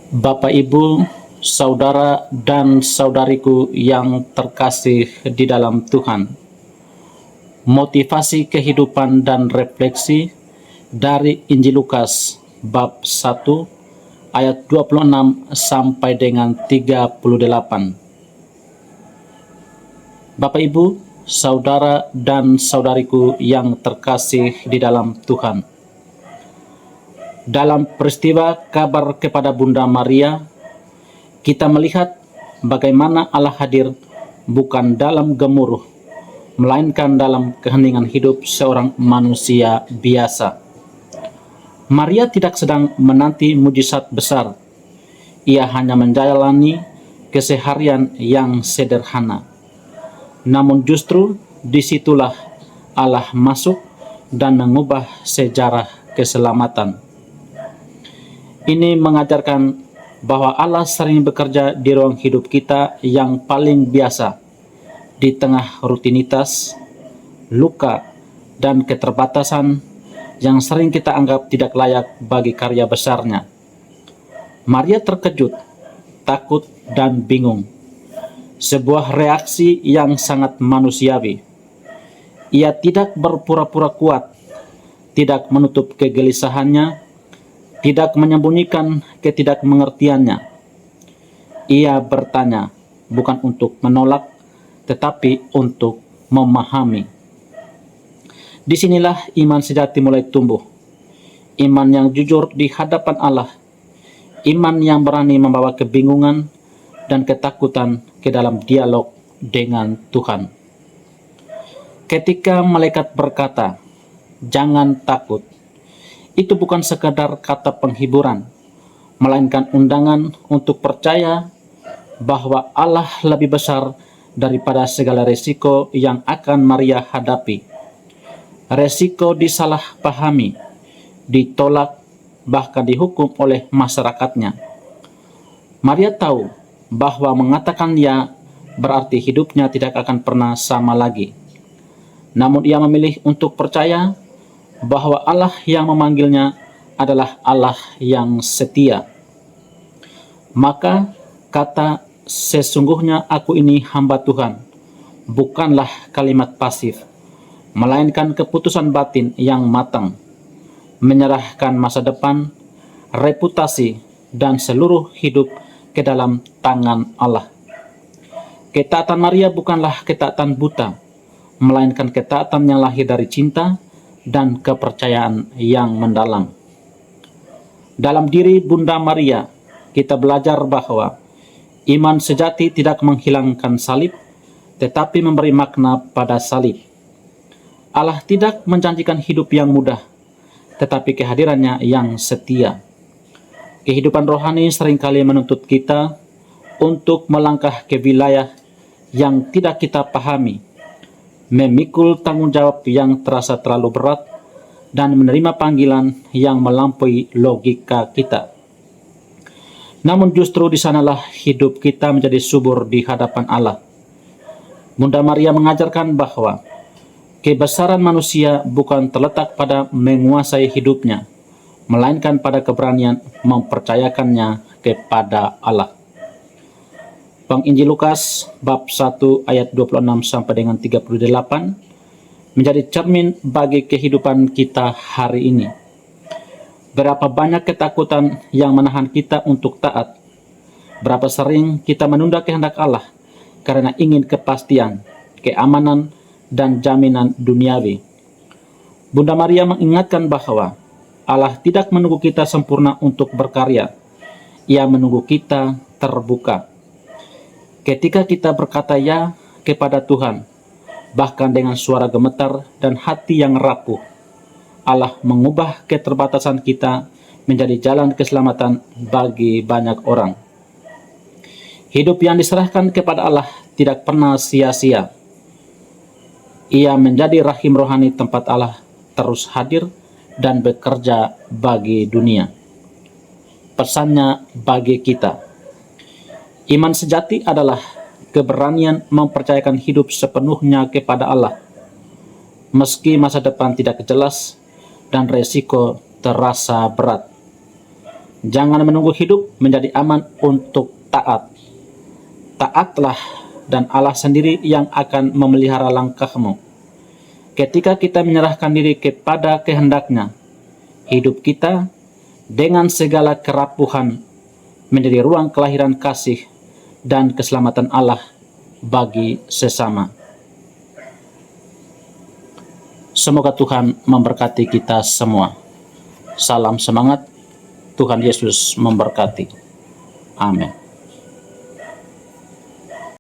Bapak, Ibu, saudara dan saudariku yang terkasih di dalam Tuhan. Motivasi kehidupan dan refleksi dari Injil Lukas bab 1 ayat 26 sampai dengan 38. Bapak, Ibu, saudara dan saudariku yang terkasih di dalam Tuhan. Dalam peristiwa kabar kepada Bunda Maria, kita melihat bagaimana Allah hadir bukan dalam gemuruh, melainkan dalam keheningan hidup seorang manusia biasa. Maria tidak sedang menanti mujizat besar. Ia hanya menjalani keseharian yang sederhana. Namun justru disitulah Allah masuk dan mengubah sejarah keselamatan. Ini mengajarkan bahwa Allah sering bekerja di ruang hidup kita yang paling biasa, di tengah rutinitas, luka, dan keterbatasan yang sering kita anggap tidak layak bagi karya besarnya. Maria terkejut, takut, dan bingung. Sebuah reaksi yang sangat manusiawi. Ia tidak berpura-pura kuat, tidak menutup kegelisahannya, tidak menyembunyikan ketidakmengertiannya. Ia bertanya, bukan untuk menolak, tetapi untuk memahami. Disinilah iman sejati mulai tumbuh. Iman yang jujur di hadapan Allah. Iman yang berani membawa kebingungan dan ketakutan ke dalam dialog dengan Tuhan. Ketika malaikat berkata, "Jangan takut," itu bukan sekadar kata penghiburan, melainkan undangan untuk percaya bahwa Allah lebih besar daripada segala resiko yang akan Maria hadapi. Resiko disalahpahami, ditolak, bahkan dihukum oleh masyarakatnya. Maria tahu bahwa mengatakan ya berarti hidupnya tidak akan pernah sama lagi. Namun ia memilih untuk percaya bahwa Allah yang memanggilnya adalah Allah yang setia. Maka kata "sesungguhnya aku ini hamba Tuhan" bukanlah kalimat pasif, melainkan keputusan batin yang matang, menyerahkan masa depan, reputasi, dan seluruh hidup ke dalam tangan Allah. Ketaatan Maria bukanlah ketaatan buta, melainkan ketaatan yang lahir dari cinta dan kepercayaan yang mendalam. Dalam diri Bunda Maria, kita belajar bahwa iman sejati tidak menghilangkan salib, tetapi memberi makna pada salib. Allah tidak menjanjikan hidup yang mudah, tetapi kehadirannya yang setia. Kehidupan rohani seringkali menuntut kita untuk melangkah ke wilayah yang tidak kita pahami, memikul tanggung jawab yang terasa terlalu berat, dan menerima panggilan yang melampaui logika kita. Namun justru di sanalah hidup kita menjadi subur di hadapan Allah. Bunda Maria mengajarkan bahwa kebesaran manusia bukan terletak pada menguasai hidupnya, melainkan pada keberanian mempercayakannya kepada Allah. Injil Lukas bab 1 ayat 26 sampai dengan 38 menjadi cermin bagi kehidupan kita hari ini. Berapa banyak ketakutan yang menahan kita untuk taat. Berapa sering kita menunda kehendak Allah karena ingin kepastian, keamanan, dan jaminan duniawi. Bunda Maria mengingatkan bahwa Allah tidak menunggu kita sempurna untuk berkarya. Ia menunggu kita terbuka. Ketika kita berkata ya kepada Tuhan, bahkan dengan suara gemetar dan hati yang rapuh, Allah mengubah keterbatasan kita menjadi jalan keselamatan bagi banyak orang. Hidup yang diserahkan kepada Allah tidak pernah sia-sia. Ia menjadi rahim rohani tempat Allah terus hadir dan bekerja bagi dunia. Pesannya bagi kita, iman sejati adalah keberanian mempercayakan hidup sepenuhnya kepada Allah, meski masa depan tidak jelas dan resiko terasa berat. Jangan menunggu hidup menjadi aman untuk taat. Taatlah dan Allah sendiri yang akan memelihara langkahmu. Ketika kita menyerahkan diri kepada kehendak-Nya, hidup kita dengan segala kerapuhan menjadi ruang kelahiran kasih dan keselamatan Allah bagi sesama. Semoga Tuhan memberkati kita semua. Salam semangat, Tuhan Yesus memberkati. Amin.